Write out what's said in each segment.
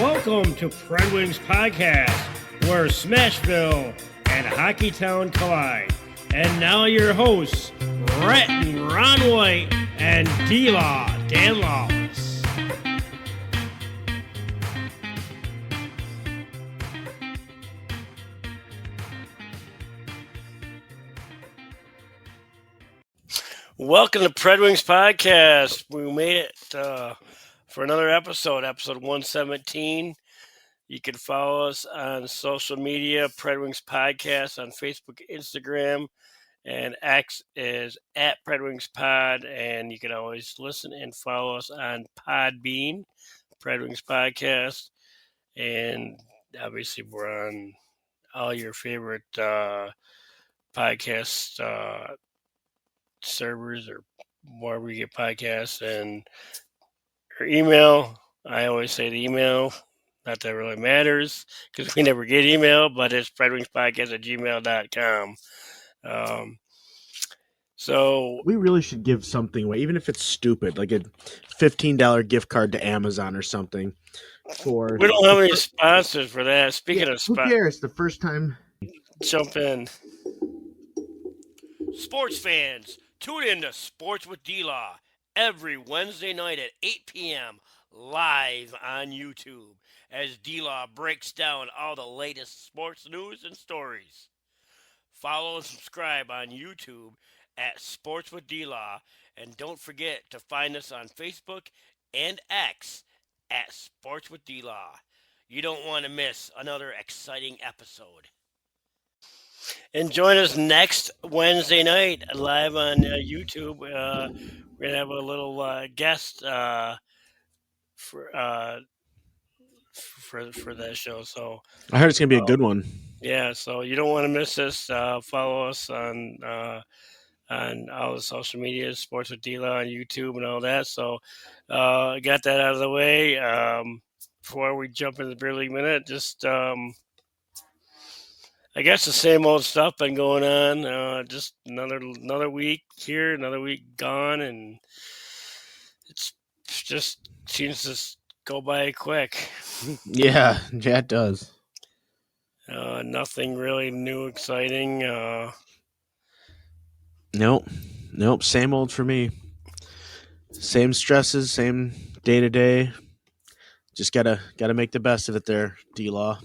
Welcome to PredWings Podcast, where Smashville and Hockeytown collide. And now your hosts, Rhett and Ron White and D-Law, Dan Lawless. Welcome to PredWings Podcast. We made it for another episode 117. You can follow us on social media, PredWings Podcast on Facebook, Instagram, and X is at PredWings Pod. And you can always listen and follow us on Podbean, PredWings Podcast. And obviously, we're on all your favorite podcast servers or wherever you get podcasts, and our email. I always say the email. Not that it really matters because we never get email, but it's predwingspodcast@gmail.com. So we really should give something away, even if it's stupid, like a $15 gift card to Amazon or something. For we don't have any sponsors for that. Speaking of who cares? The first time, jump in. Sports fans, tune in to Sports with D-Law every Wednesday night at 8 p.m. live on YouTube as D-Law breaks down all the latest sports news and stories. Follow and subscribe on YouTube at Sports with D-Law, and don't forget to find us on Facebook and X at Sports with D-Law. You don't want to miss another exciting episode. And join us next Wednesday night live on YouTube. We're gonna have a little guest for that show. So I heard it's gonna be a good one. Yeah, so you don't want to miss this. Follow us on all the social media, Sports with D-Law on YouTube and all that. So I got that out of the way. Before we jump into the Beer League Minute, just I guess the same old stuff been going on. Just another week here, another week gone, and it's just seems to go by quick. Yeah, it does. Nothing really new, exciting. Nope. Same old for me. Same stresses, same day to day. Just gotta make the best of it there, D-Law.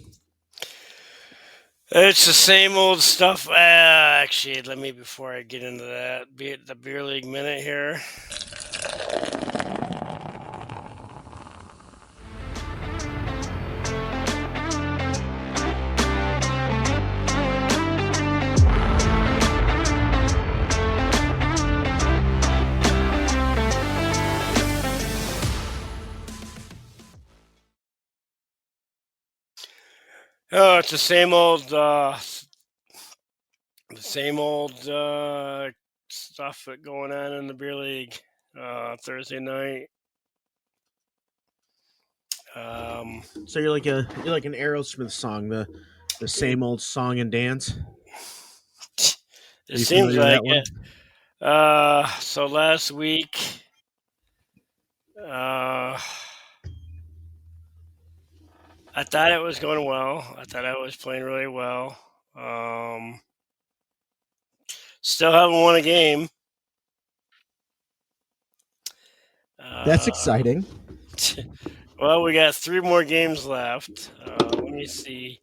It's the same old stuff. Actually, before I get into that, the Beer League Minute here. Oh, it's the same old stuff going on in the beer league. Thursday night. So you're like an Aerosmith song, the same old song and dance. It seems like it. So last week, I thought it was going well. I thought I was playing really well. Still haven't won a game. That's exciting. Well, we got 3 more games left. Let me see.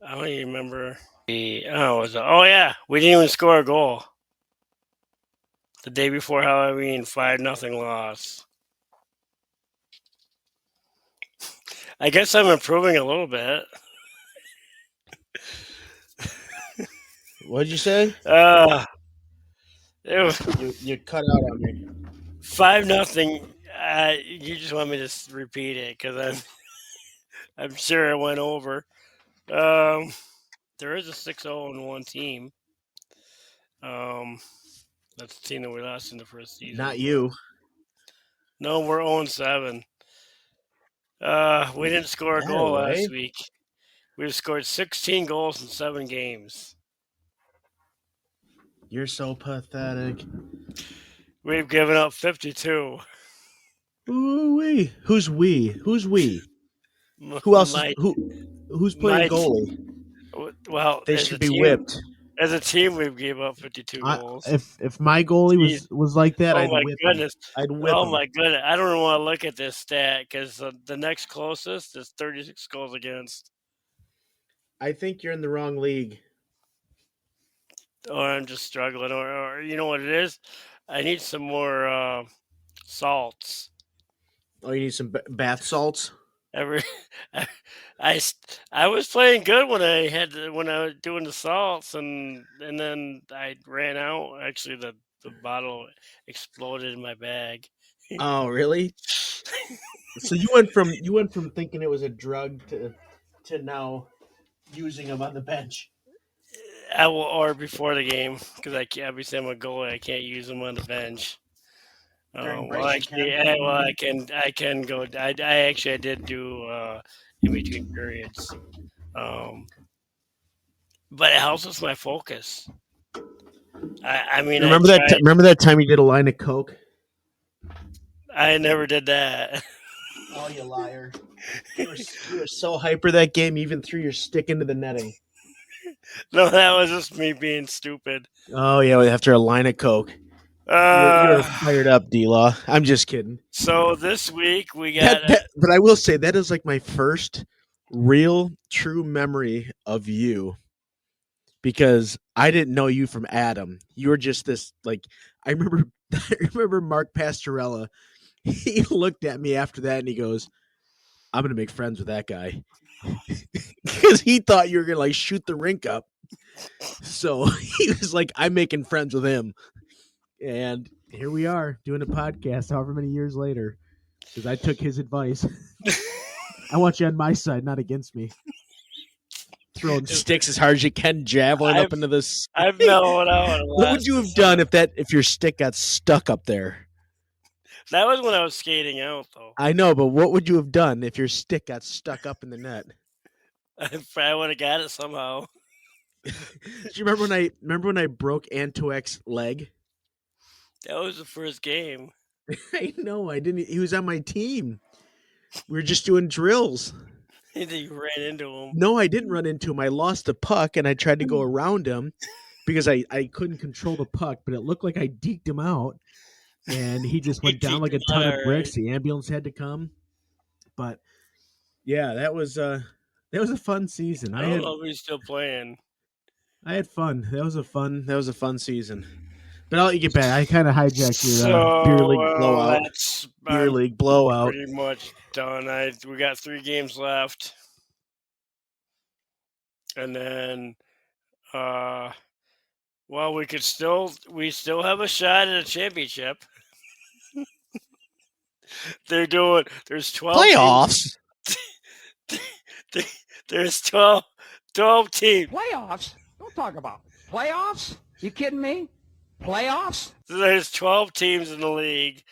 I don't even remember. We didn't even score a goal. The day before Halloween, 5-0 loss. I guess I'm improving a little bit. What'd you say? You cut out on me. 5-0. You just want me to repeat it because I'm sure it went over. There is a 6-0-1 team. That's the team that we lost in the first season. Not you. No, we're 0-7. We didn't score a goal last week. We've scored 16 goals in 7 games. You're so pathetic. We've given up 52. Ooh-wee. Who's we? Who else is My who's playing my goalie? well, They should be whipped. as a team, we've gave up 52 goals. If my goalie Jeez. was like that, Oh I'd my whip him. goodness. I'd whip Oh him. my goodness. I don't even want to look at this stat because the next closest is 36 goals against. I think you're in the wrong league. Or I'm just struggling. Or you know what it is? I need some more salts. Oh, you need some bath salts. Every, I, I was playing good when when I was doing the salts, and then I ran out. Actually, the bottle exploded in my bag. Oh, really? So you went from thinking it was a drug to now using them on the bench. Or before the game because I can't. Obviously, I'm a goalie. I can't use them on the bench. During Well, breaks, you actually, can. I can go. I did do in between periods. Um, but it helps with my focus. I mean, I Remember that? tried. Remember that time you did a line of coke? I never did that. Oh, you liar! You were so hyper that game, you even threw your stick into the netting. No, that was just me being stupid. Oh yeah, after a line of coke, you were Uh, fired up, D-Law. I'm just kidding. so this week we got. But I will say that is like my first real, true memory of you because I didn't know you from Adam. You were just this like I remember. I remember Mark Pastorella. He looked at me after that and he goes, "I'm gonna make friends with that guy," because he thought you were gonna like shoot the rink up. So he was like, "I'm making friends with him," and here we are doing a podcast, however many years later, because I took his advice. I want you on my side, not against me. Throwing sticks as hard as you can, javelin I've up into this. I've mellowed out a What lot would you have since done then. if your stick got stuck up there? That was when I was skating out, though. I know, but what would you have done if your stick got stuck up in the net? I probably would have got it somehow. Do you remember when I broke Antoek's leg? That was the first game. I know, I didn't. He was on my team. We were just doing drills. And then you ran into him. No, I didn't run into him. I lost the puck and I tried to go around him because I couldn't control the puck, but it looked like I deked him out and he just He went down kicked like a him out ton of alright. bricks. The ambulance had to come. But yeah, that was a fun season. I don't know if he's still playing. I had fun. That was a fun season. But I'll let you get back. I kind of hijacked your beer So league blowout. that's Beer I'm league blowout. pretty much done. We got 3 games left, and then uh, well, we still have a shot at a championship. There's 12 teams. Playoffs. There's 12 teams. Playoffs? Don't talk about playoffs. You kidding me? Playoffs? There's 12 teams in the league.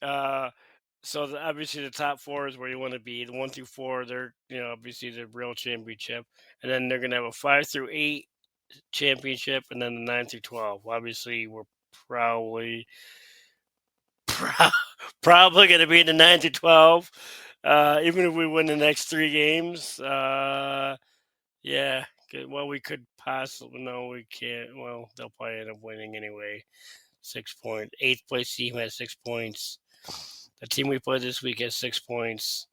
Obviously the top 4 is where you want to be. The 1 through 4, they're obviously the real championship, and then they're gonna have a 5 through 8 championship, and then the 9 through 12. Obviously, we're probably probably gonna be in the 9 through 12. Even if we win the next 3 games, yeah. Well, we could possibly. No, we can't. Well, they'll probably end up winning anyway. 6 point. 8th place team has 6 points. The team we played this week has 6 points.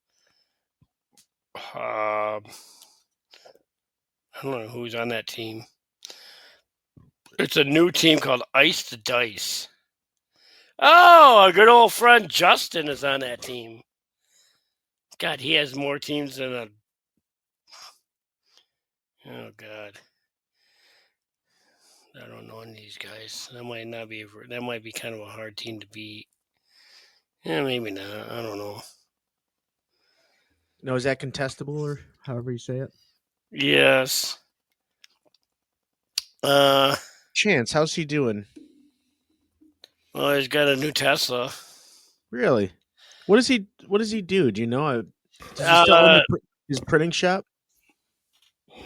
I don't know who's on that team. It's a new team called Ice the Dice. Oh, our good old friend Justin is on that team. God, he has more teams than a. Oh God, I don't know any of these guys. That might not be. That might be kind of a hard team to beat. Yeah, maybe not. I don't know. No, is that contestable or however you say it? Yes. Chance, how's he doing? Well, he's got a new Tesla. Really? What does he do? Do you know? Does he still own his printing shop?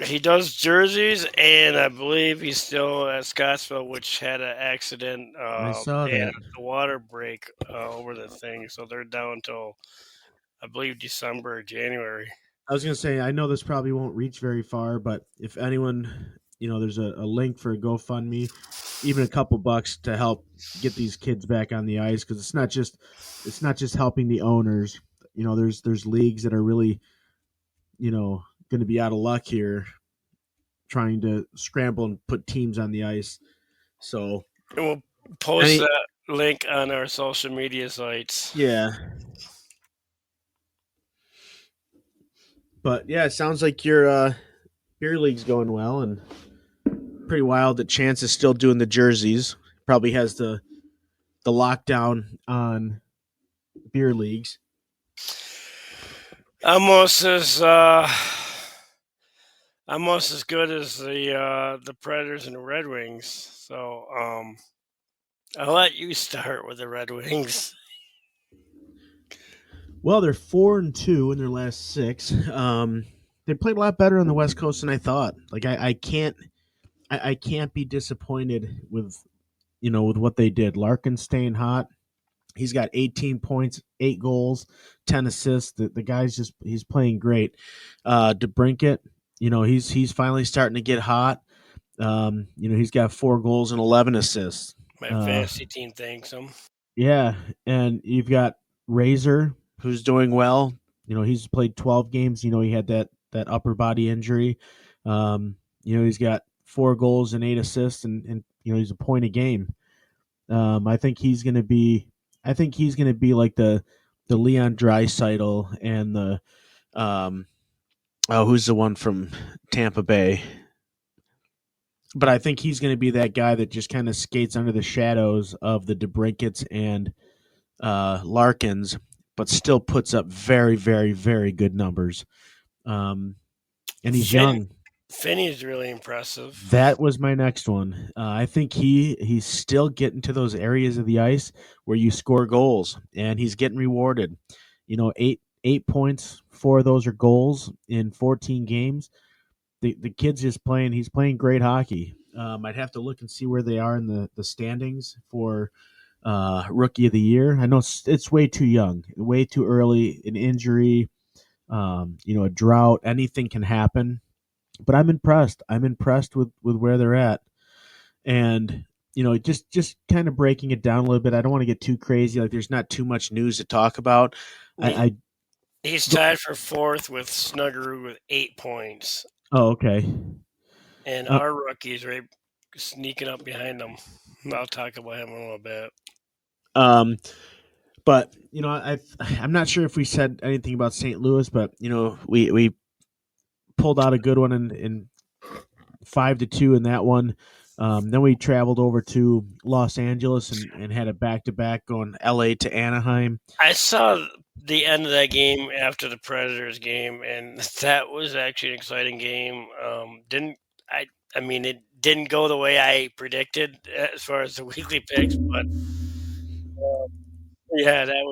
He does jerseys, and I believe he's still at Scottsville, which had an accident. I saw They had that. the water break over the thing, so they're down until I believe December or January. I was gonna say I know this probably won't reach very far, but if anyone, there's a link for a GoFundMe, even a couple bucks to help get these kids back on the ice because it's not just helping the owners. There's leagues that are really going to be out of luck here trying to scramble and put teams on the ice. So And we'll post any that link on our social media sites. yeah, but yeah, it sounds like your beer league's going well and pretty wild that Chance is still doing the jerseys. Probably has the lockdown on beer leagues. Almost as good as the Predators and the Red Wings. So I'll let you start with the Red Wings. Well, they're 4-2 in their last six. They played a lot better on the West Coast than I thought. Like I can't be disappointed with with what they did. Larkin staying hot. He's got 18 points, 8 goals, 10 assists. The guy's he's playing great. DeBrincat, he's finally starting to get hot. He's got 4 goals and 11 assists. My fantasy team thanks him. Yeah, and you've got Razor, who's doing well. He's played 12 games. He had that upper body injury. He's got 4 goals and 8 assists, and he's a point a game. I think he's going to be. I think he's going to be like the Leon Draisaitl and the who's the one from Tampa Bay. But I think he's going to be that guy that just kind of skates under the shadows of the DeBrincats and Larkins, but still puts up very, very, very good numbers. And he's young. Finney's really impressive. That was my next one. I think he's still getting to those areas of the ice where you score goals, and he's getting rewarded. 8 points, 4 of those are goals in 14 games. The kid's just playing. He's playing great hockey. I'd have to look and see where they are in the standings for Rookie of the Year. I know it's way too young, way too early. An injury, a drought, anything can happen. But I'm impressed. I'm impressed with where they're at, and just kind of breaking it down a little bit. I don't want to get too crazy. Like there's not too much news to talk about. He's tied for 4th with Snuggerud with 8 points. Oh, okay. And our rookie's right sneaking up behind him. I'll talk about him in a little bit. But I'm not sure if we said anything about St. Louis, but we pulled out a good one in 5-2 in that one. Then we traveled over to Los Angeles and had a back-to-back going LA to Anaheim. I saw the end of that game after the Predators game, and that was actually an exciting game. It didn't go the way I predicted as far as the weekly picks, but yeah, that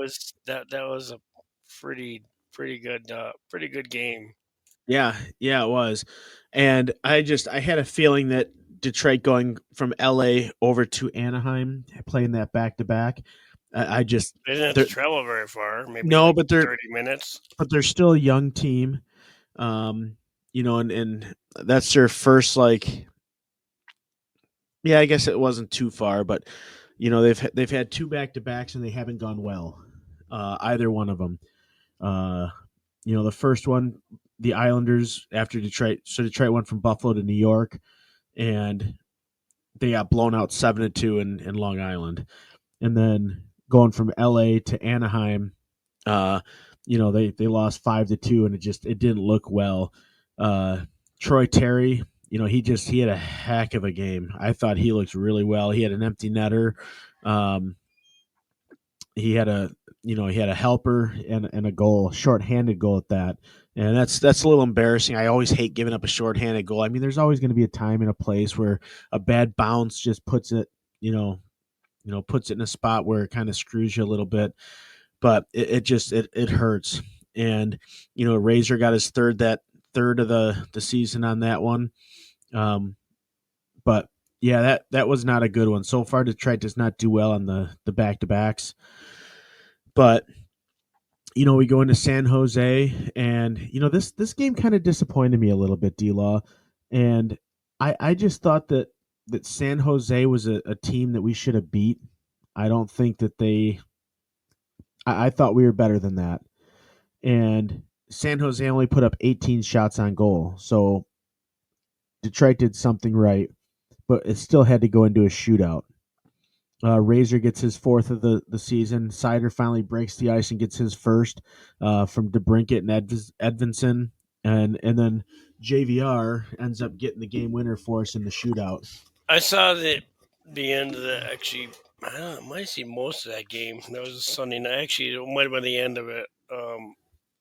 was a pretty good game. Yeah, it was. And I had a feeling that Detroit going from LA over to Anaheim, playing that back to back. I just They didn't have to travel very far. Maybe but they're 30 minutes. But they're still a young team. And that's their first yeah, I guess it wasn't too far, but they've had 2 back to backs and they haven't gone well. Either one of them. The first one, the Islanders after Detroit. So Detroit went from Buffalo to New York, and they got blown out 7-2 in Long Island. And then going from LA to Anaheim, they lost 5-2, and it didn't look well. Troy Terry, he had a heck of a game. I thought he looked really well. He had an empty netter. He had a helper and a goal, shorthanded goal at that. And that's a little embarrassing. I always hate giving up a shorthanded goal. I mean, there's always going to be a time and a place where a bad bounce just puts it, puts it in a spot where it kind of screws you a little bit. But it hurts. And Razor got his third of the season on that one. But yeah, that was not a good one. So far, Detroit does not do well on the back to backs. But we go into San Jose, and this game kind of disappointed me a little bit, D-Law, and I just thought that San Jose was a team that we should have beat. I don't think that I thought we were better than that, and San Jose only put up 18 shots on goal, so Detroit did something right, but it still had to go into a shootout. Razor gets his fourth of the season. Sider finally breaks the ice and gets his first from DeBrinket and Edvinson. And then JVR ends up getting the game winner for us in the shootout. I saw the end of the actually. I don't know, I might see most of that game. That was a Sunday night. Actually, it might have been the end of it.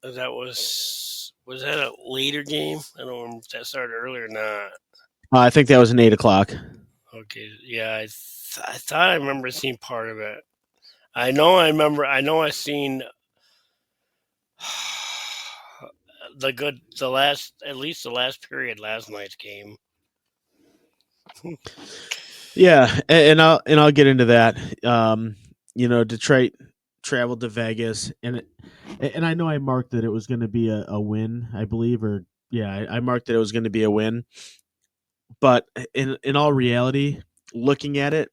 That was that a later game? I don't remember if that started earlier or not. I think that was an 8 o'clock. Okay, yeah, I thought I remember seeing part of it. I know I remember. I know I seen the last, at least the last period last night's game. Yeah, and I'll get into that. Detroit traveled to Vegas, and I know I marked that it was going to be a win, I believe, or yeah, I marked that it was going to be a win. But in all reality, looking at it,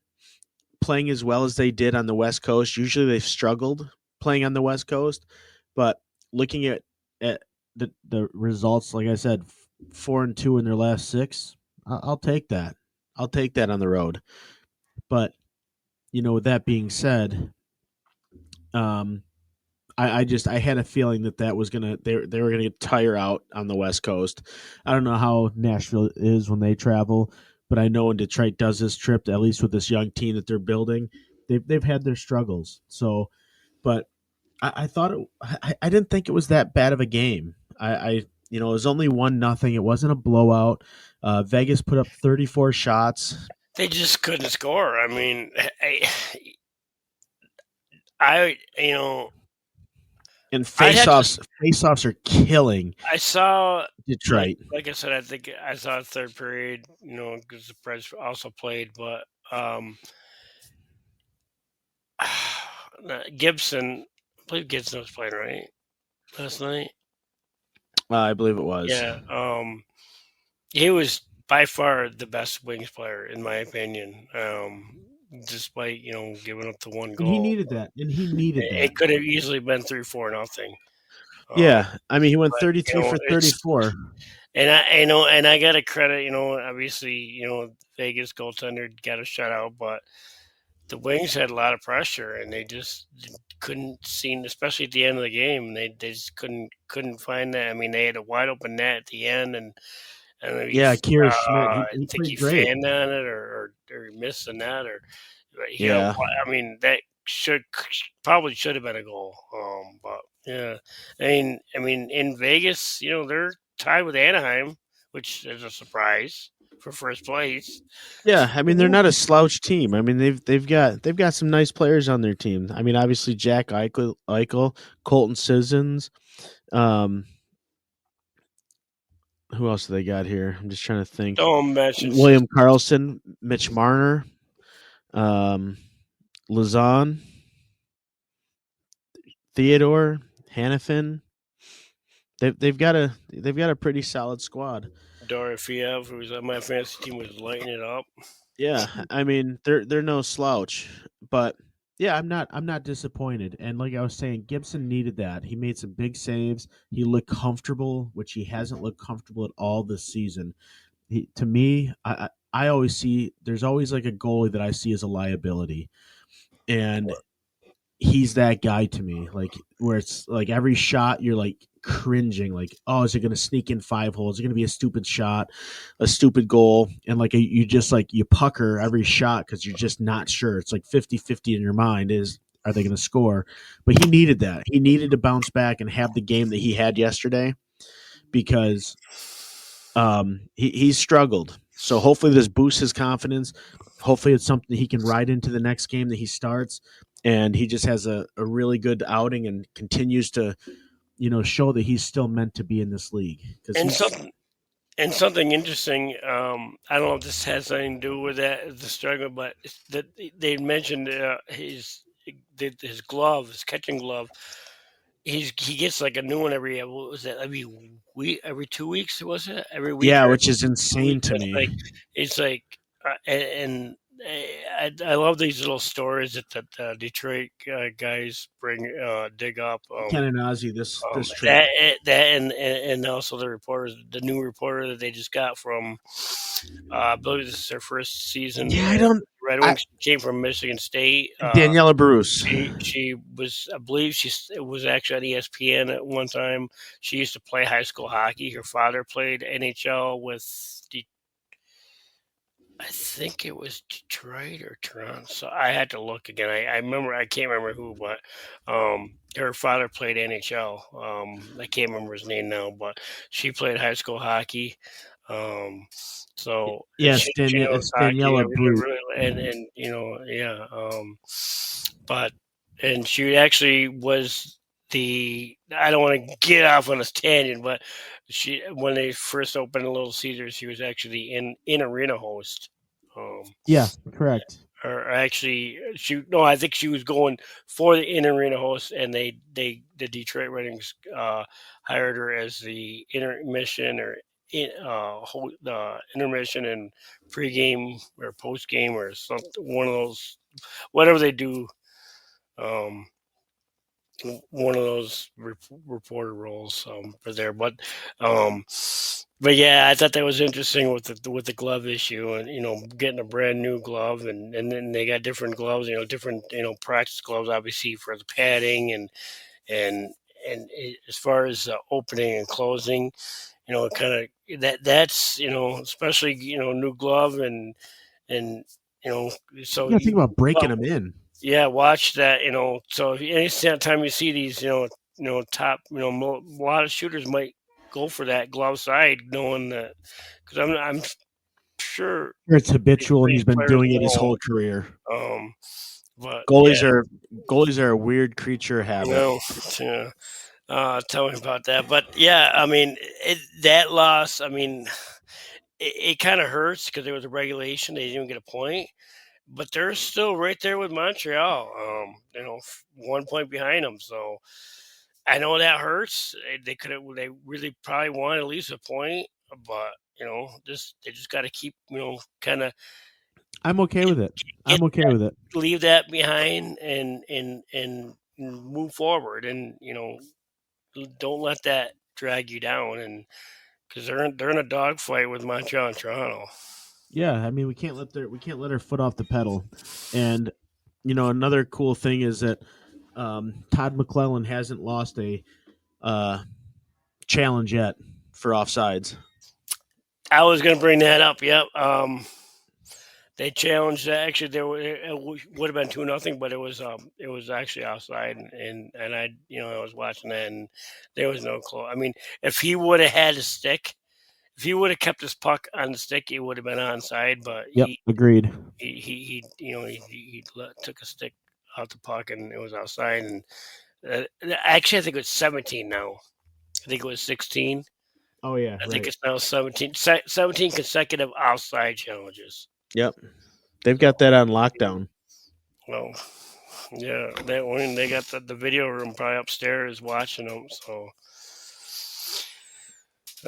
playing as well as they did on the West Coast, usually they've struggled playing on the West Coast. But looking at the results, like I said, 4-2 in their last six, I'll take that. I'll take that on the road. But with that being said, um, I had a feeling that was gonna they were gonna tire out on the West Coast. I don't know how Nashville is when they travel, but I know when Detroit does this trip, at least with this young team that they're building, they've had their struggles. So, but I thought I didn't think it was that bad of a game. It was only 1-0. It wasn't a blowout. Vegas put up 34 shots. They just couldn't score. I mean, I you know And I had to. face-offs are killing I saw Detroit. like I said. I think I saw a third period. Because the Preds also played, but Gibson. I believe Gibson was playing right last night. I believe it was. Yeah. He was by far the best Wings player in my opinion. Despite giving up the one And he goal, needed that. And he needed that. it could have easily been 3-4-0. Yeah, I mean, he went But 33 for it's 34. and I got to credit. Obviously, Vegas goaltender got a shutout, but the Wings had a lot of pressure, and they just couldn't seem, especially at the end of the game, they just couldn't find that. I mean, they had a wide open net at the end, and maybe Yeah, Kira Schmidt, I he think played he great. fanned on it or he missed the net or he got. Yeah. I mean, that probably should have been a goal. But yeah, I mean, in Vegas, they're tied with Anaheim, which is a surprise for first place. Yeah, I mean, they're not a slouch team. I mean, they've got some nice players on their team. I mean, obviously Jack Eichel, Colton Sissons, um who else do they got here? I'm just trying to think. Don't mention William Carlson, Mitch Marner, um Lazan, Theodore, Hannafin. They've got a pretty solid squad. Dorofiev, who was on my fantasy team, was lighting it up. Yeah, I mean they're no slouch, but yeah, I'm not disappointed. And like I was saying, Gibson needed that. He made some big saves. He looked comfortable, which he hasn't looked comfortable at all this season. To me, I always see there's always like a goalie that I see as a liability, and he's that guy to me. Like where it's like every shot you're like cringing, like, oh, is it going to sneak in 5 holes? Is it going to be a stupid shot, a stupid goal? And like you just like you pucker every shot because you're just not sure. It's like 50-50 in your mind is are they going to score? But he needed that. He needed to bounce back and have the game that he had yesterday because he's struggled. So hopefully this boosts his confidence. Hopefully it's something he can ride into the next game that he starts, and he just has a really good outing and continues to show that he's still meant to be in this league because And he's something interesting. I don't know if this has anything to do with that the struggle, but they mentioned his glove, his catching glove. he gets like a new one every what was that every week, every 2 weeks, was it every week Yeah, or which is 2 weeks? insane to me. It's like and I love these little stories that Detroit guys dig up. Ken and Ozzy this trip. That and also the reporters, the new reporter that they just got from, I believe this is their first season. Yeah, I don't. Red I Wings came from Michigan State. Daniela Bruce. She was, I believe, it was actually on ESPN at one time. She used to play high school hockey. Her father played NHL with I think it was Detroit or Toronto. So I had to look again. I remember, I can't remember who, but her father played NHL. I can't remember his name now, but she played high school hockey. Um, so Yes, she knows it's hockey, Daniela Bruce. and yeah. But and she actually was the. I don't want to get off on a tangent, but she when they first opened Little Caesars, she was actually in arena host. Um, Yeah, correct. or actually, I think she was going for the in arena host, and the Detroit Red Wings hired her as the intermission or the intermission and pregame or postgame or something, one of those, whatever they do. Um, one of those reporter roles for there. Um, but yeah, I thought that was interesting with the glove issue, and getting a brand new glove, and then they got different gloves, different practice gloves, obviously for the padding and as far as opening and closing, kind of that's especially new glove and you know You so gotta think about breaking well, them in. yeah, watch that. So if any time you see these, top, a lot of shooters might go for that glove side, knowing that because I'm sure It's habitual, and these he's been players doing it his know. whole career. But yeah, Goalies are a weird creature of you habit. know, yeah. Tell me about that. But yeah, I mean, that loss. I mean, it kind of hurts because there was a regulation; they didn't even get a point. But they're still right there with Montreal. 1 point behind them. So I know that hurts. They could have. They really probably want at least a point, but they just got to keep kind of I'm okay with it. get I'm okay with it. leave that behind and move forward, and don't let that drag you down, and because they're in a dogfight with Montreal and Toronto. Yeah, I mean we can't let our foot off the pedal. And another cool thing is that Todd McClellan hasn't lost a uh, challenge yet for offsides. I was going to bring that up. Yep. They challenged. Actually, it would have been 2-0, but it was actually outside, and I I was watching that, and there was no close. I mean, if he would have had a stick, if he would have kept his puck on the stick, it would have been onside. But Yep, agreed. took a stick out the puck, and it was outside. And actually, I think it was 17 now. I think it was 16. Oh yeah, I think right. it's now 17. 17 consecutive outside challenges. Yep, they've got that on lockdown. Well, yeah, they got the video room probably upstairs watching them. So,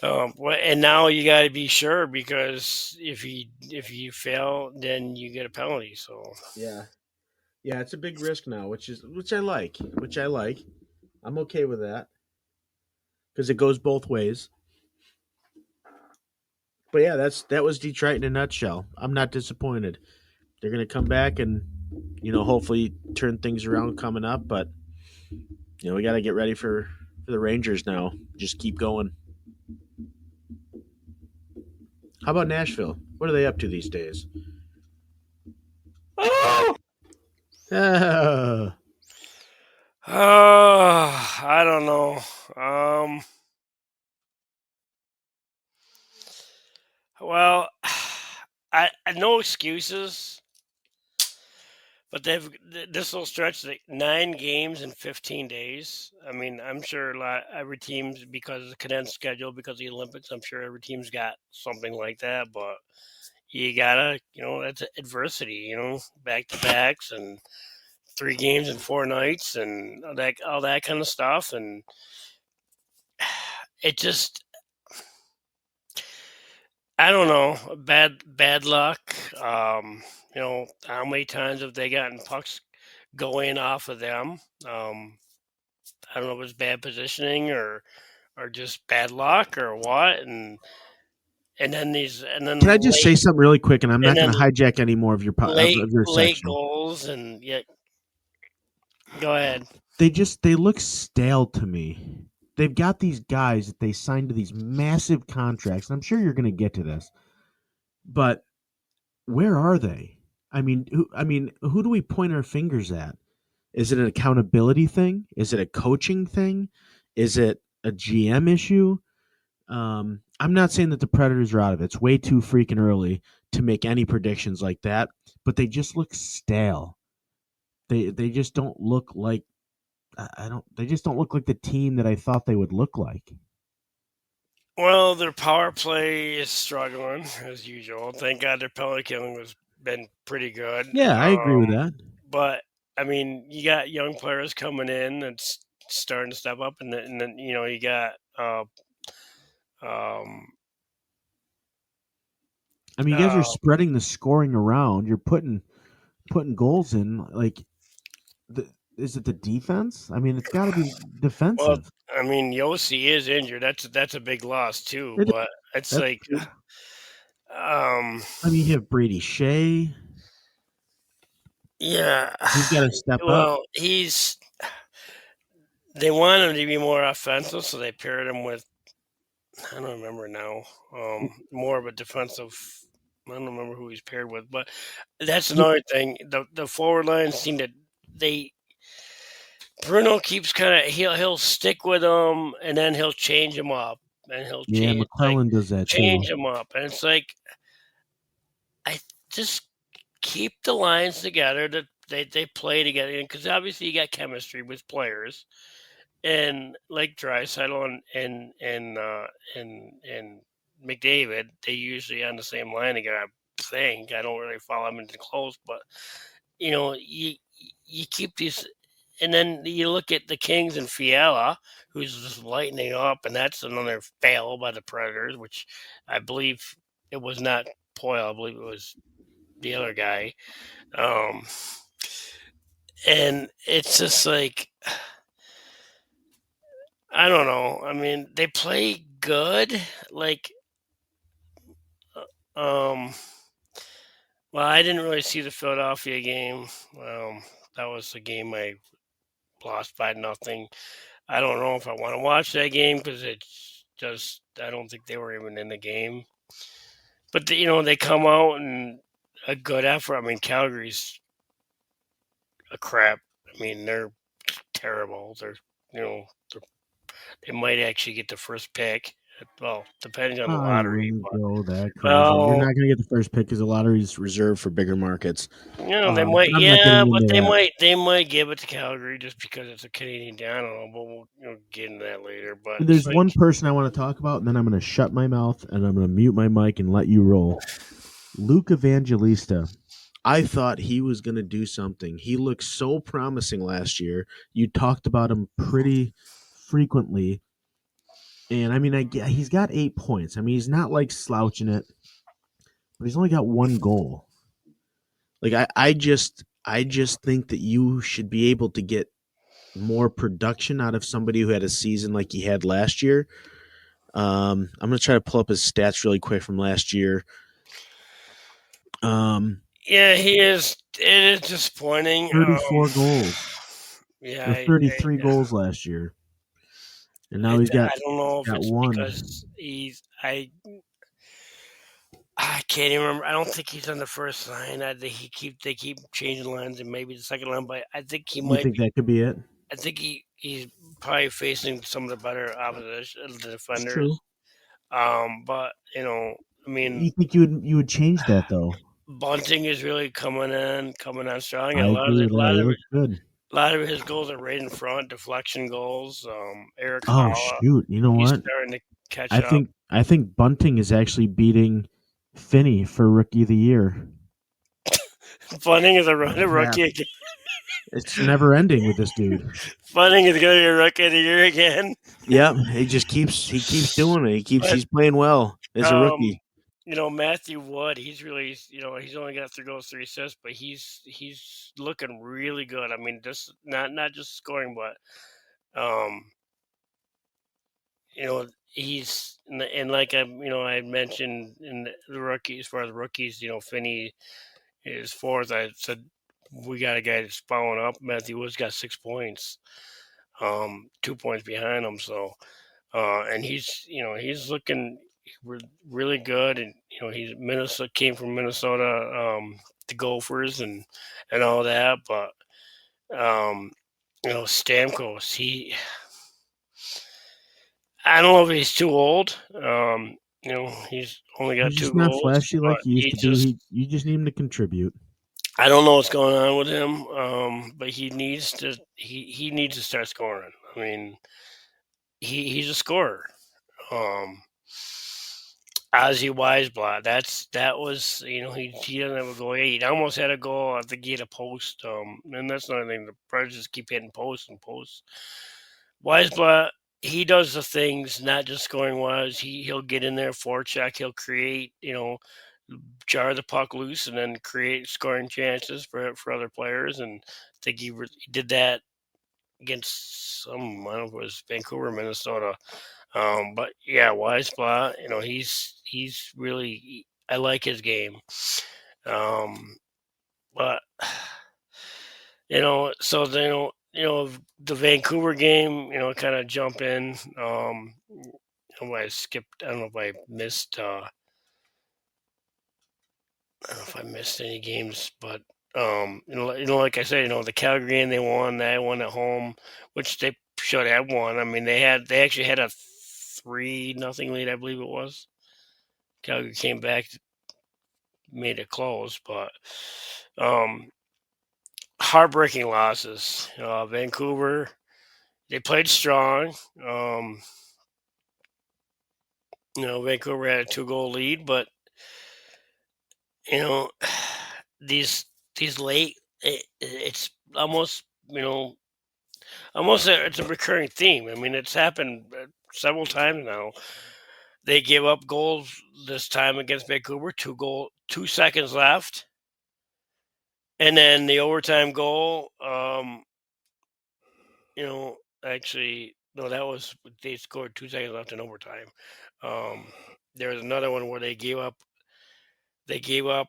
and now you got to be sure because if you fail, then you get a penalty. So, Yeah, yeah, it's a big risk now, which I like. Which I like. I'm okay with that because it goes both ways. But yeah, that was Detroit in a nutshell. I'm not disappointed. They're gonna come back and hopefully turn things around coming up. But we got to get ready for the Rangers now. Just keep going. How about Nashville? What are they up to these days? oh, Ah, I don't know. Um, well, I no excuses. But this will stretch like 9 games in 15 days. I mean, I'm sure every team's because of the condensed schedule, because of the Olympics. I'm sure every team's got something like that. But you gotta, that's adversity. Back to backs and 3 games in 4 nights and all that kind of stuff, and it just I don't know, bad luck. How many times have they gotten pucks going off of them? I don't know if it's bad positioning or just bad luck or what, and then Can I just say something really quick? And I'm and not then going to hijack any more of your of your late section. goals, and yeah. Go ahead. They look stale to me. They've got these guys that they signed to these massive contracts, and I'm sure you're going to get to this. But where are they? I mean, who do we point our fingers at? Is it an accountability thing? Is it a coaching thing? Is it a GM issue? I'm not saying that the Predators are out of it. It's way too freaking early to make any predictions like that, but they just look stale. They just don't look like I don't they just don't look like the team that I thought they would look like. Well, their power play is struggling as usual. Thank God their penalty killing has been pretty good. Yeah, I agree with that. But I mean, you got young players coming in and starting to step up, and then you got um, I mean, you guys are spreading the scoring around. You're putting goals in. Like, is it the defense? I mean, it's got to be well, defensive. I mean, Yossi is injured. That's a big loss too. It is. But it's That's like, true. um, I mean, you have Brady Shea. yeah. He's got to step up. Well, they want him to be more offensive, so they paired him with I don't remember now. More of a defensive. I don't remember who he's paired with, but that's another thing. The forward line seem to they Bruno keeps kind of he'll stick with them and then he'll change them up and he'll Yeah, McClellan does that change too. them up, and it's like I just keep the lines together that they play together because obviously you got chemistry with players. And like Draisaitl and McDavid, they usually on the same line together. I think I don't really follow them into close, but you keep these, and then you look at the Kings and Fiala, who's just lightening up, and that's another fail by the Predators, which I believe it was not Poyle. I believe it was the other guy, and it's just like. I don't know. I mean, they play good. Like, um, well, I didn't really see the Philadelphia game. That was the game I lost by nothing. I don't know if I want to watch that game because it's just I don't think they were even in the game. But they come out and a good effort. I mean, Calgary's a crap. I mean, they're terrible. They might actually get the first pick. Well, depending on the I lottery. wouldn't go that crazy. You're Well, not going to get the first pick because the lottery is reserved for bigger markets. they might. I'm not Yeah, getting but into that. they might give it to Calgary just because it's a Canadian team. I don't know, but we'll get into that later. But it's There's like, one person I want to talk about, and then I'm going to shut my mouth and I'm going to mute my mic and let you roll. Luke Evangelista. I thought he was going to do something. He looked so promising last year. You talked about him pretty frequently. And I mean, he's got 8 points. I mean, he's not like slouching it, but he's only got 1 goal. Like I just think that you should be able to get more production out of somebody who had a season like he had last year. I'm gonna try to pull up his stats really quick from last year. yeah, he is. It is disappointing. 34 goals. Yeah, Or 33 goals last year. And now he's got I don't know if it's 1. because I can't even remember. I don't think he's on the first line. I think they keep changing lines and maybe the second line, but I think he You might think be. that could be it? I think he's probably facing some of the better opposition, the It's defenders. true. But I mean, You think you would change that though? Bunting is really coming on strong. I And agree with that. He looks good. a lot of his goals are right in front, deflection goals. Eric Oh Holla, shoot! You know he's what? starting to catch up. I think Bunting is actually beating Finney for Rookie of the Year. Bunting is a rookie Draft. again. It's never ending with this dude. Funding is going to be a rookie of the year again. Yep, he keeps doing it. But, He's playing well as a rookie. Matthew Wood, he's really, he's only got 3 goals, 3 assists, but he's looking really good. I mean, just not just scoring, but he's and like I had mentioned in the rookies, as far as rookies, Finney is fourth. I said we got a guy that's following up. Matthew Wood's got 6 points, 2 points behind him. So, and he's looking really good, and he's Minnesota came from Minnesota, the Gophers and all that, but Stamkos, I don't know if he's too old. He's only got He's just two not goals, flashy like but he used to he's be. just. You just need him to contribute. I don't know what's going on with him, but he needs to. He needs to start scoring. I mean, he's a scorer. Um, Ozzy Weisblatt. That was he doesn't have a goal. He almost had a goal. I think he had a post. And that's not anything. The Preds just keep hitting posts and posts. Weisblatt, he does the things, not just scoring wise. He'll get in there, forecheck. He'll create, jar the puck loose, and then create scoring chances for other players. And I think he did that against I don't know if it was Vancouver, Minnesota. But yeah, Weisblatt, he's really, I like his game. But so the Vancouver game, kind of jump in. I skipped. I don't know if I missed. I don't know if I missed any games, but like I said, the Calgary game they won. They won at home, which they should have won. I mean, they actually had a 3-0 lead, I believe it was. Calgary came back, made it close, but heartbreaking losses. Vancouver, they played strong. Vancouver had a 2-goal lead, but these late, it's almost it's a recurring theme. I mean, it's happened several times now. They give up goals this time against Vancouver. 2 seconds left, and then the overtime goal. Actually, no, that was they scored 2 seconds left in overtime. There was another one where they gave up. They gave up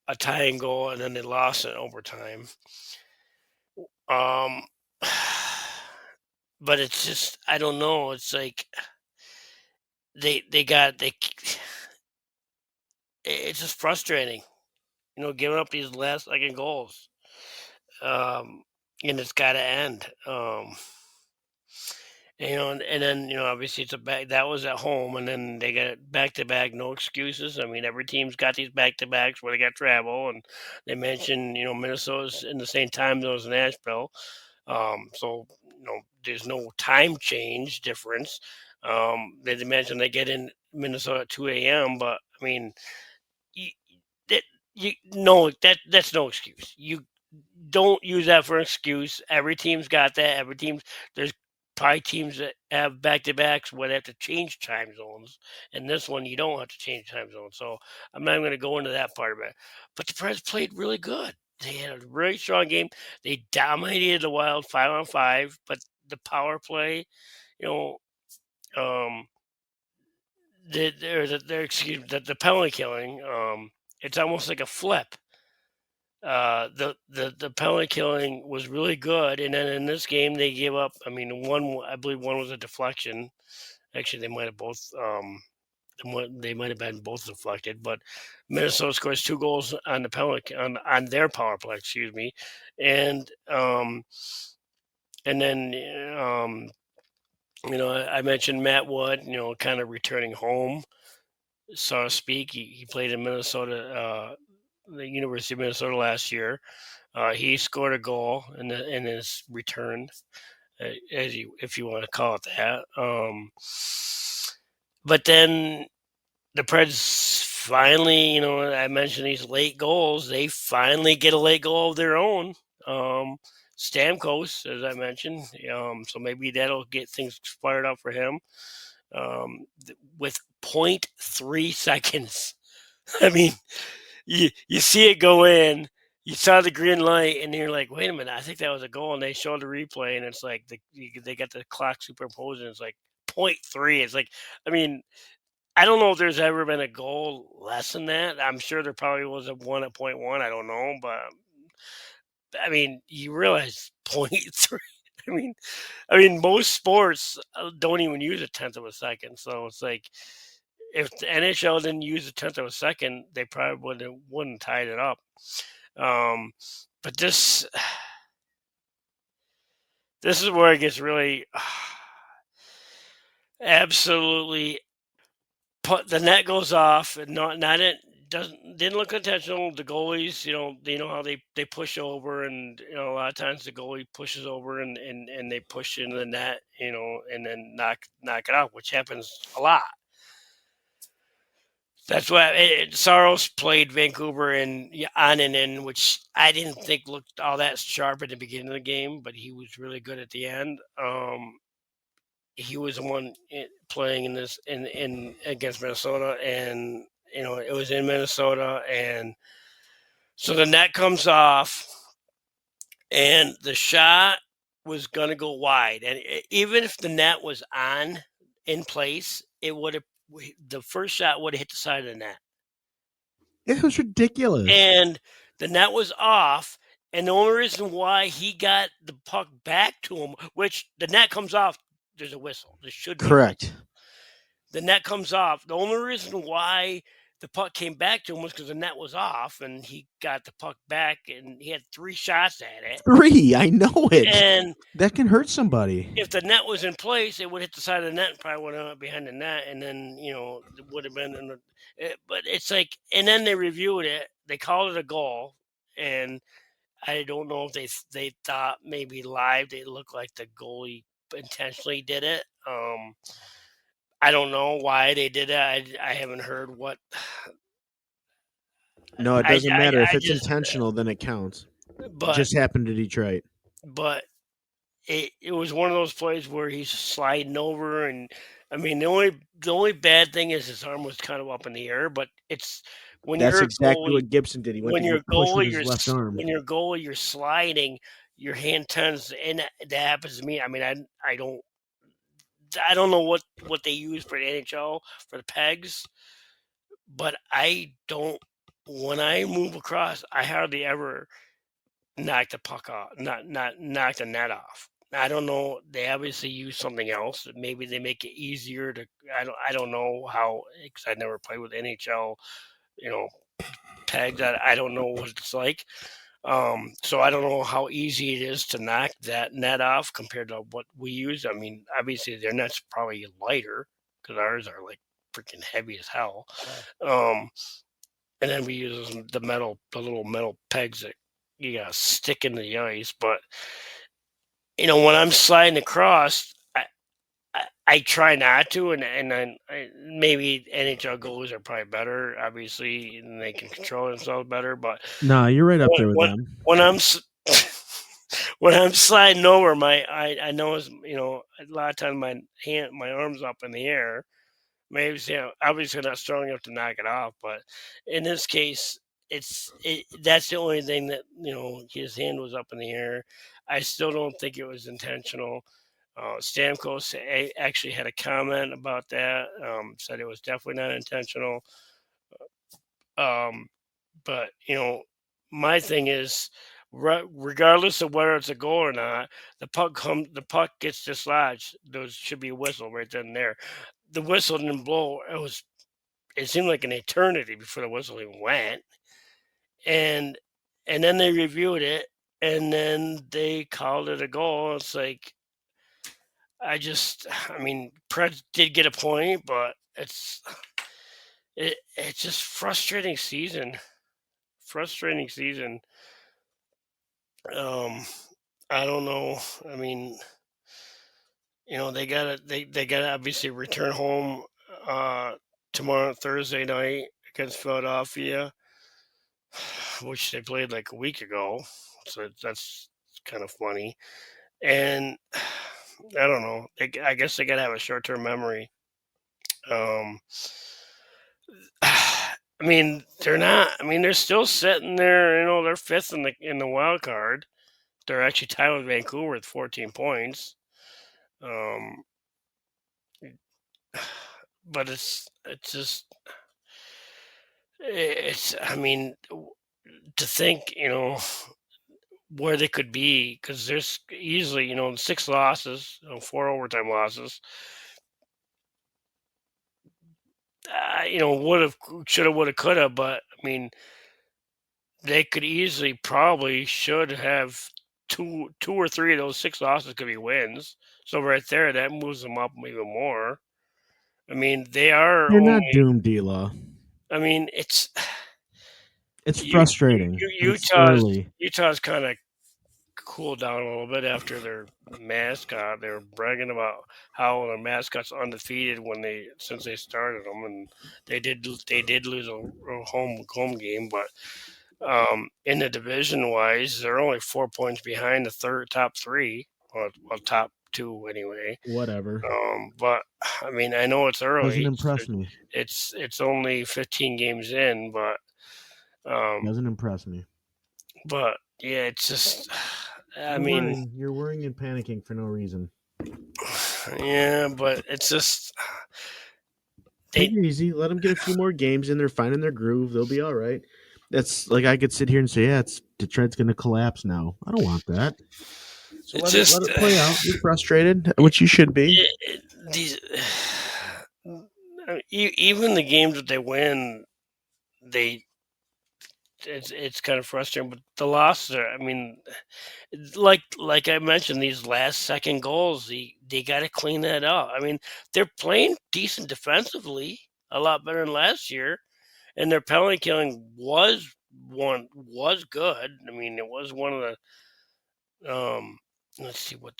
a tying goal, and then they lost in overtime. Um, but it's just I don't know. It's like they. It's just frustrating, giving up these last second goals. And it's got to end. And then obviously it's a back that was at home, and then they got back to back, no excuses. I mean, every team's got these back to backs where they got travel, and they mentioned Minnesota's in the same time zone as Nashville, so there's no time change difference. They mentioned they get in Minnesota at 2 a.m., but I mean, you, that that's no excuse. You don't use that for an excuse. Every team's got that. There's probably teams that have back to backs where they have to change time zones, and this one you don't have to change time zones. So I'm not going to go into that part of it. But the Preds played really good. They had a really strong game. They dominated the Wild 5-on-5, but the power play, you know, um, the penalty killing, it's almost like a flip. The penalty killing was really good, and then in this game they gave up. I mean, I believe one was a deflection. Actually, they might have both. They might have been both deflected, but Minnesota scores 2 goals on the penalty on their power play. Excuse me, and then I mentioned Matt Wood. Kind of returning home, so to speak. He played in Minnesota, the University of Minnesota last year. He scored a goal in his return, if you want to call it that. But then the Preds finally, I mentioned these late goals. They finally get a late goal of their own. Stamkos, as I mentioned. So maybe that'll get things fired up for him. With 0.3 seconds. I mean, you see it go in. You saw the green light, and you're like, "Wait a minute! I think that was a goal." And they show the replay, and it's like they got the clock superimposed, and it's like 0.3. It's like, I mean, I don't know if there's ever been a goal less than that. I'm sure there probably was a one at 0.1. I don't know, but I mean, you realize 0.3. I mean, most sports don't even use a tenth of a second. So it's like if the NHL didn't use a tenth of a second, they probably wouldn't tied it up. But this is where it gets really absolutely. The net goes off, and not it didn't look intentional. The goalies, they know how they push over, and a lot of times the goalie pushes over and they push into the net, and then knock it out, which happens a lot. That's why Saros played Vancouver and on and in, which I didn't think looked all that sharp at the beginning of the game, but he was really good at the end. He was the one playing in against Minnesota, and it was in Minnesota, and so the net comes off, and the shot was going to go wide, and even if the net was in place, the first shot would have hit the side of the net. It was ridiculous. And the net was off, and the only reason why he got the puck back to him, which the net comes off, there's a whistle. There should be correct. The net comes off. The only reason why the puck came back to him was because the net was off, and he got the puck back, and he had 3 shots at it. 3, I know it. And that can hurt somebody. If the net was in place, it would hit the side of the net and probably would have went behind the net, and then it would have been. But it's like, and then they reviewed it. They called it a goal, and I don't know if they thought maybe live it looked like the goalie intentionally did it. I don't know why they did that. I haven't heard what. No, it doesn't matter. If it's just, intentional, then it counts. But it just happened to Detroit. But it was one of those plays where he's sliding over, and I mean the only bad thing is his arm was kind of up in the air. But it's when That's you're exactly goalie, what Gibson did. He went when to you're push with goalie, his left arm. When you're goalie, you're sliding, your hand tends, and that happens to me. I mean, I don't know what they use for the NHL for the pegs, but I don't. When I move across, I hardly ever knock the puck off, not knock the net off. I don't know. They obviously use something else. Maybe they make it easier to. I don't know how, because I never played with NHL. Pegs. I don't know what it's like. So I don't know how easy it is to knock that net off compared to what we use. I mean, obviously their net's probably lighter because ours are like freaking heavy as hell. And then we use the little metal pegs that you gotta stick into the ice. But when I'm sliding across, I try not to, and then maybe NHL goalies are probably better, obviously, and they can control themselves better. But no, you're right up there with them. When I'm when I'm sliding over, I know a lot of times my arm's up in the air. Maybe obviously not strong enough to knock it off, but in this case, that's the only thing that his hand was up in the air. I still don't think it was intentional. Stamkos actually had a comment about that. Said it was definitely not intentional. But my thing is, regardless of whether it's a goal or not, the puck gets dislodged. There should be a whistle right then and there. The whistle didn't blow. It seemed like an eternity before the whistle even went. And then they reviewed it, and then they called it a goal. It's like, I mean, Preds did get a point, but it's just frustrating season. Frustrating season. I don't know. I mean, they gotta obviously return home tomorrow, Thursday night, against Philadelphia, which they played like a week ago. So that's kind of funny. And I don't know. I guess they gotta have a short-term memory. Um, I mean, they're not. I mean, they're still sitting there. They're fifth in the wild card. They're actually tied with Vancouver with 14 points. Um, but it's just it's. I mean, to think where they could be, because there's easily 6 losses, 4 overtime losses. Would have, should have, would have, could have, but I mean, they could easily, probably, should have two or three of those 6 losses could be wins. So right there, that moves them up even more. I mean, they are You're not only. doomed, D-Law. I mean, it's It's frustrating, but it's early. Utah's kind of cooled down a little bit after their mascot. They were bragging about how their mascot's undefeated since they started them, and they did lose a home game, but in the division wise, they're only 4 points behind the top three, well, top two anyway. Whatever. But I mean, I know it's early. Doesn't impress me. It's only 15 games in, but Doesn't impress me. but yeah, it's just. I mean, You're worrying and panicking for no reason. yeah, but it's just. Take it easy. Let them get a few more games in. They're finding their groove. They'll be all right. That's like I could sit here and say, yeah, Detroit's going to collapse now. I don't want that. So let it play out. You're frustrated, which you should be. These, even the games that they win, it's kind of frustrating. But the losses are, I mean, like I mentioned, these last second goals, they got to clean that up. I mean, they're playing decent defensively, a lot better than last year, and their penalty killing was good. I mean, it was one of the. Let's see where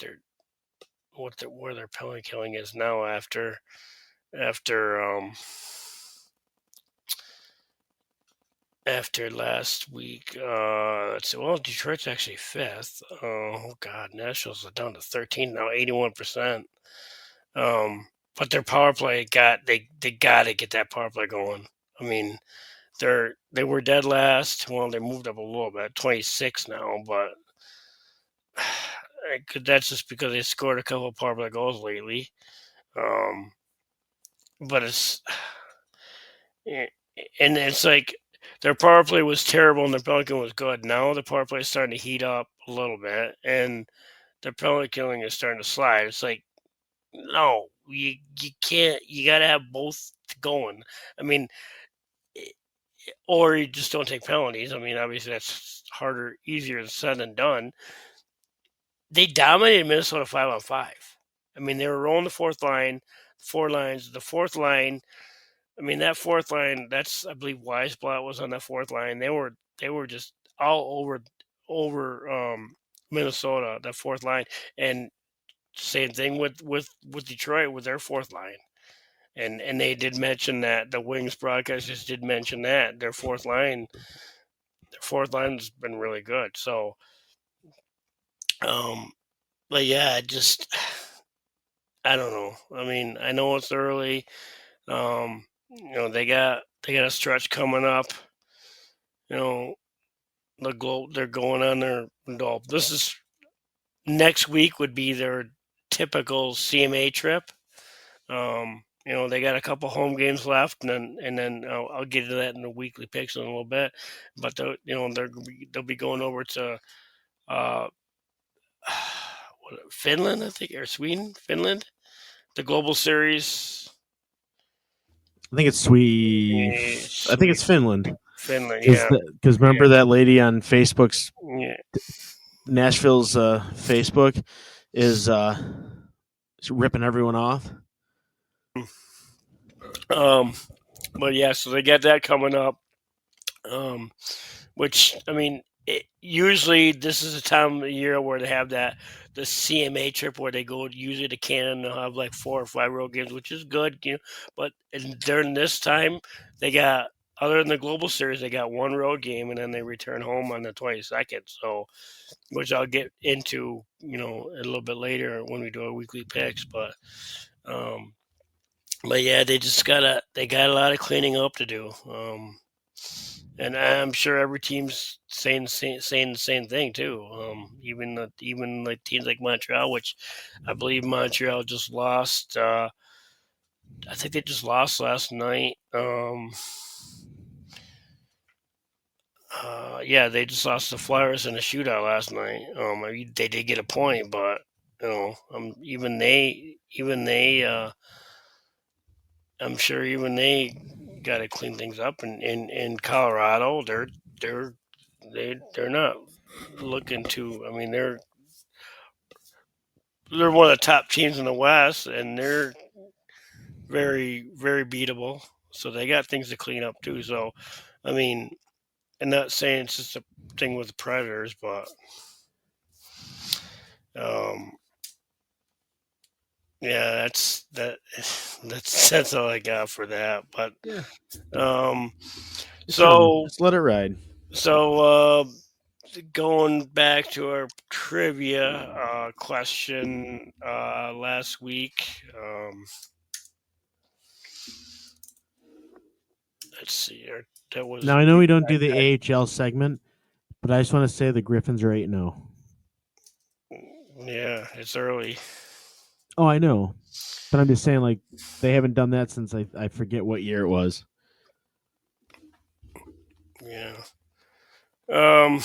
their penalty killing is now after after last week. Let's see. Well, Detroit's actually fifth. Oh God, Nationals are down to 13 now, 81%. But their power play they got to get that power play going. I mean, they were dead last. Well, they moved up a little bit, 26 now, but that's just because they scored a couple of power play goals lately. But it's and it's like their power play was terrible and their penalty killing was good. Now the power play is starting to heat up a little bit, and their penalty killing is starting to slide. It's like, no, you can't. You got to have both going. I mean, or you just don't take penalties. I mean, obviously that's easier said than done. They dominated Minnesota 5-on-5. I mean, they were rolling the fourth line, 4 lines. The fourth line. I mean, that fourth line. That's, I believe, Weisblatt was on that fourth line. They were just all over Minnesota, that fourth line, and same thing with Detroit with their fourth line. And they did mention that the Wings broadcasters did mention that their fourth line's been really good. So, but yeah, I don't know. I mean, I know it's early. They got a stretch coming up. They're going on their. This is next week would be their typical CMA trip. They got a couple home games left, and then I'll get into that in the weekly picks in a little bit. But they'll be going over to Finland, I think, or Sweden, Finland, the Global Series. I think it's sweet. I think it's Finland. Finland, yeah. Because remember that lady on Facebook's Yeah. Nashville's Facebook is ripping everyone off. But yeah, so they got that coming up. Which, I mean, usually this is a time of the year where they have the CMA trip where they go usually to Canada and they'll have like 4 or 5 road games, which is good, But during this time, they got other than the Global Series, they got one road game, and then they return home on the 22nd. So, which I'll get into, a little bit later when we do our weekly picks. Um, but yeah, they got a lot of cleaning up to do. And I'm sure every team's saying the same thing too. Even like teams like Montreal, which I believe Montreal just lost. I think they just lost last night. Yeah, they just lost the Flyers in a shootout last night. I mean, they did get a point, but I'm sure even they got to clean things up. And in Colorado, they're not looking to. I mean, they're one of the top teams in the West, and they're very very beatable. So they got things to clean up too. So, I mean, I'm not saying it's just a thing with the Predators, but um, yeah, that's all I got for that. But Yeah. um, It's fun. so Just let it ride. so going back to our trivia question last week. Let's see. That was Now I know we don't do the AHL segment, but I just want to say the Griffins are 8-0. yeah, it's early. Oh, I know, but I'm just saying like they haven't done that since I forget what year it was. Yeah. Um.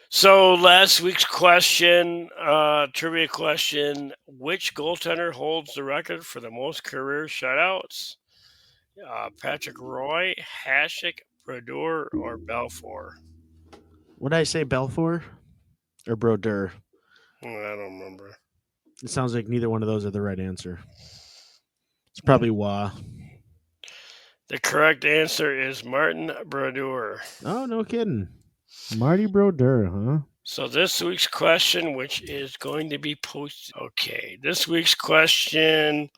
So last week's question, trivia question: which goaltender holds the record for the most career shutouts? Patrick Roy, Hasek, Brodeur, or Belfour? What did I say, Belfour or Brodeur? I don't remember. It sounds like neither one of those are the right answer. It's probably Wah. The correct answer is Martin Brodeur. Oh, no kidding. Marty Brodeur, huh? So this week's question, which is going to be posted. Okay, this week's question: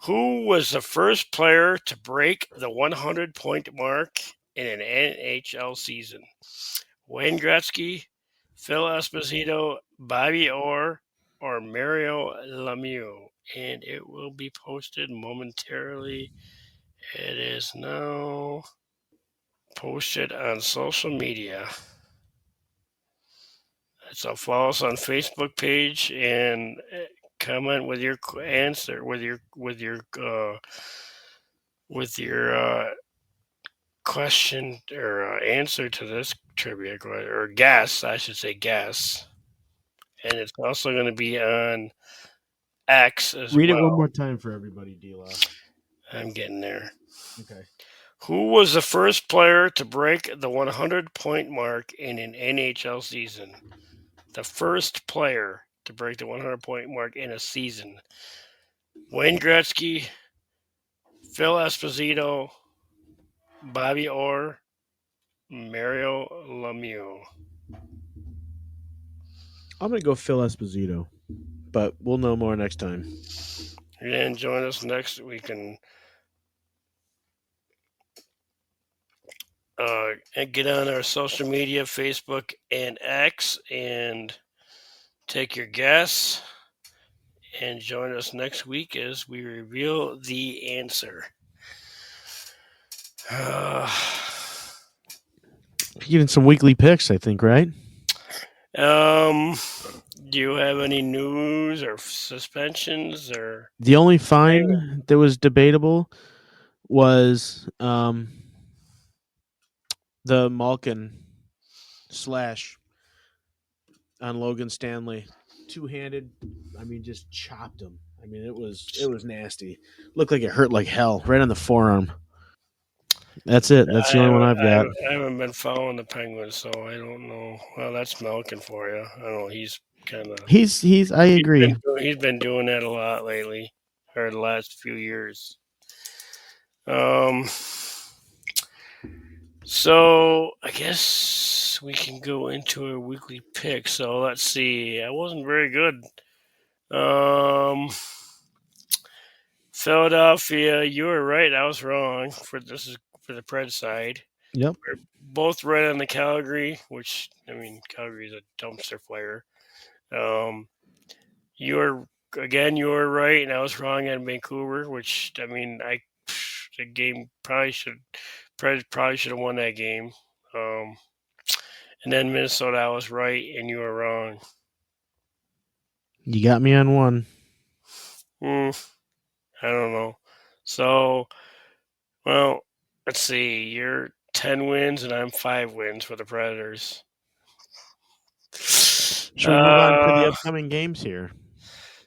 who was the first player to break the 100-point mark in an NHL season? Wayne Gretzky, Phil Esposito, Bobby Orr, or Mario Lemieux? And it will be posted momentarily. It is now posted on social media. So follow us on Facebook page and comment with your answer, with your question or answer to this trivia or guess. I should say guess. And it's also going to be on X as Read it well. one more time for everybody, D-Law. I'm getting there. Okay. Who was the first player to break the 100-point mark in an NHL season? The first player to break the 100-point mark in a season. Wayne Gretzky, Phil Esposito, Bobby Orr, Mario Lemieux. I'm going to go Phil Esposito, but we'll know more next time. And join us next week and get on our social media, Facebook and X, and take your guess. And join us next week as we reveal the answer. Getting some weekly picks, I think, right? Do you have any news or suspensions or? The only fine that was debatable was the Malkin slash on Logan Stanley, two-handed. I mean, just chopped him. I mean, it was nasty. Looked like it hurt like hell, right on the forearm. That's it. That's the only one I've got. I haven't been following the Penguins, so I don't know. Well, that's Malkin for you. I don't know. He's kind of. He's. I agree. He's been doing that a lot lately, or the last few years. So I guess we can go into a weekly pick. So let's see. I wasn't very good. Philadelphia, you were right. I was wrong. This is for the Preds side. Yep. We're both right on the Calgary, which I mean, Calgary is a dumpster fire. You were you were right, and I was wrong on Vancouver, which I mean, the game Preds probably should have won that game. Um, and then Minnesota, I was right, and you were wrong. You got me on one. I don't know. So, well, let's see. You're 10 wins, and I'm 5 wins for the Predators. Should we move on to the upcoming games here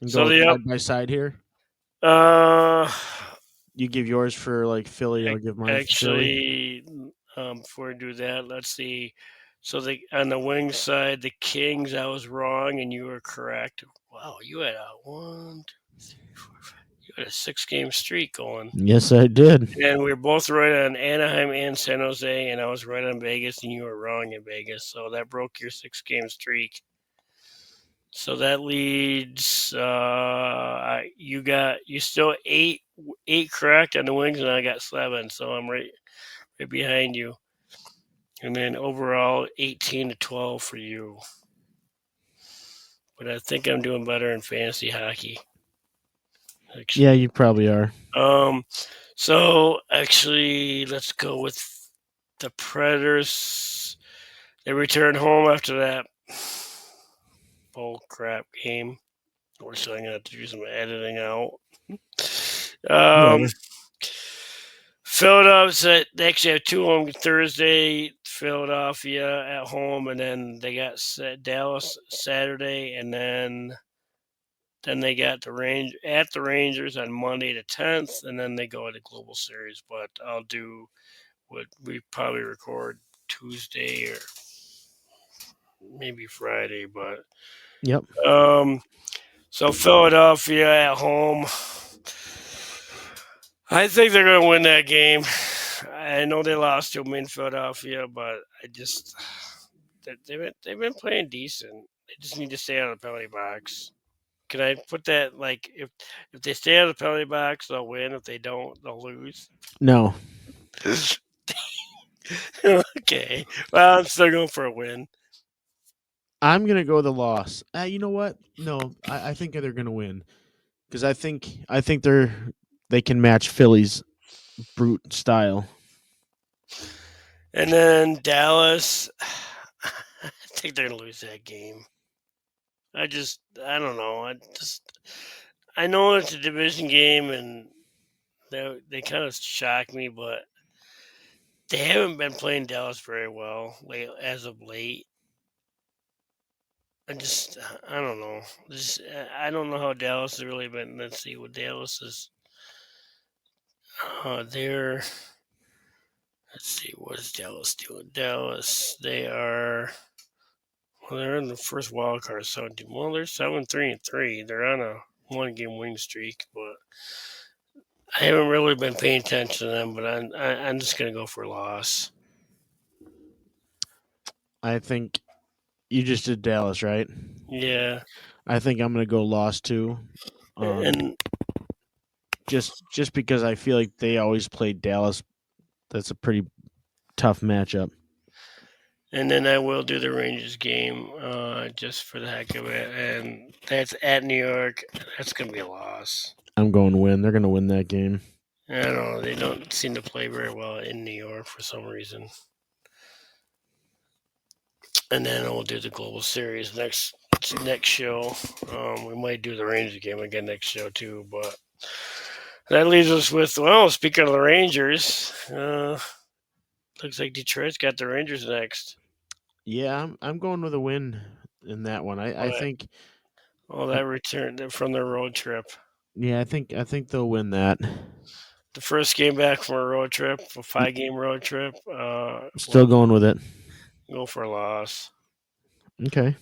and So go the side by side here? uh, You give yours for like Philly. I'll give mine for Philly. actually, before we do that, let's see. So on the wing side, the Kings, I was wrong, and you were correct. Wow, you had a 1, 2, 3, 4, 5. You had a 6-game streak going. Yes, I did. And we were both right on Anaheim and San Jose, and I was right on Vegas, and you were wrong in Vegas. So that broke your 6-game streak. So that leads you still eight correct on the wings, and I got 7. So I'm right behind you. And then overall 18-12 for you. But I think I'm doing better in fantasy hockey. Actually. Yeah, you probably are. So actually, let's go with the Predators. They return home after that bull crap game. Which I'm gonna have to do some editing out. Philadelphia, they actually have 2 home Thursday. Philadelphia at home, and then they got Dallas Saturday, and then they got the Rangers on Monday the 10th, and then they go to the Global Series. But I'll do what we probably record Tuesday or maybe Friday. But Yep. So Philadelphia at home. I think they're going to win that game. I know they lost to them in Philadelphia, but they've been playing decent. They just need to stay out of the penalty box. Can I put that like if they stay out of the penalty box, they'll win. If they don't, they'll lose. No. Okay. Well, I'm still going for a win. I'm gonna go the loss. You know what? No, I think they're gonna win because I think they can match Philly's brute style. And then Dallas, I think they're gonna lose that game. I don't know. I know it's a division game, and they kind of shock me, but they haven't been playing Dallas very well as of late. I don't know. I don't know how Dallas has really been. Let's see what Dallas is. Let's see what is Dallas doing. Dallas, they're in the first wild card. 17. Well, they're 7-3-3. They're on a 1-game win streak, but I haven't really been paying attention to them. But I'm just gonna go for a loss. I think you just did Dallas, right? Yeah. I think I'm gonna go loss too. And just because I feel like they always play Dallas, that's a pretty tough matchup. And then I will do the Rangers game just for the heck of it. And that's at New York. That's going to be a loss. I'm going to win. They're going to win that game. I don't know. They don't seem to play very well in New York for some reason. And then we'll do the Global Series next show. We might do the Rangers game again next show too. But that leaves us with, well, speaking of the Rangers, looks like Detroit's got the Rangers next. Yeah, I'm going with a win in that one. I think. Oh, that return from their road trip. Yeah, I think they'll win that. The first game back from a road trip, a 5-game road trip. Still going with it. Go for a loss. Okay.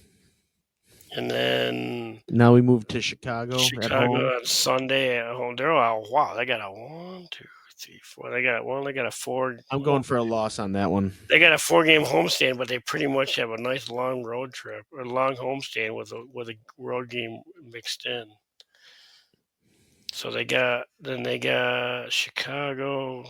And then now we move to Chicago at home. On Sunday at home. They're wow. They got a 1, 2, 3, 4. They got a 4. I'm going for a loss on that one. They got a 4-game homestand, but they pretty much have a nice long road trip or long homestand with a road game mixed in. So they got Chicago.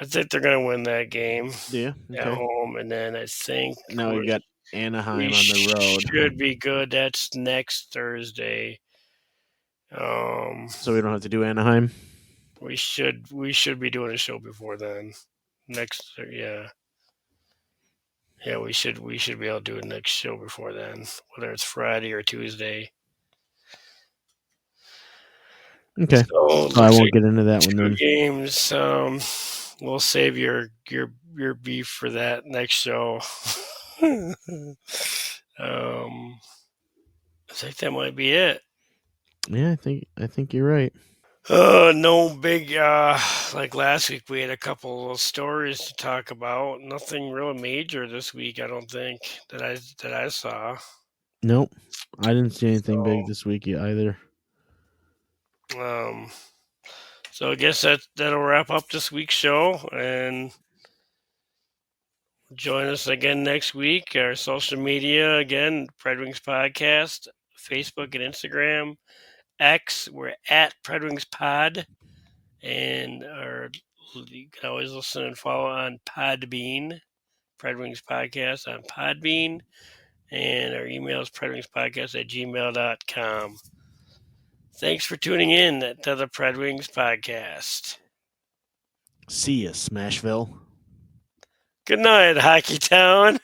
I think they're gonna win that game Yeah. at Okay. home, and then I think Now we've got Anaheim we on the road, should be good. That's next Thursday. so we don't have to do Anaheim. We should be doing a show before then. Next, yeah, we should be able to do a next show before then, whether it's Friday or Tuesday. Okay. So So I looks won't like get into that one 2 then. games. We'll save your beef for that next show. I think that might be it. Yeah, I think you're right. No big like last week we had a couple of stories to talk about. Nothing really major this week, I don't think that I saw. Nope. I didn't see anything big So this week either. um so I guess that'll wrap up this week's show, and join us again next week. Our social media again, PredWings Podcast, Facebook and Instagram. X, we're at PredWings Pod, and you can always listen and follow on Podbean, PredWings Podcast on Podbean, and our email is predwingspodcast@gmail.com. Thanks for tuning in to the PredWings Podcast. See ya, Smashville. Good night, Hockey Town.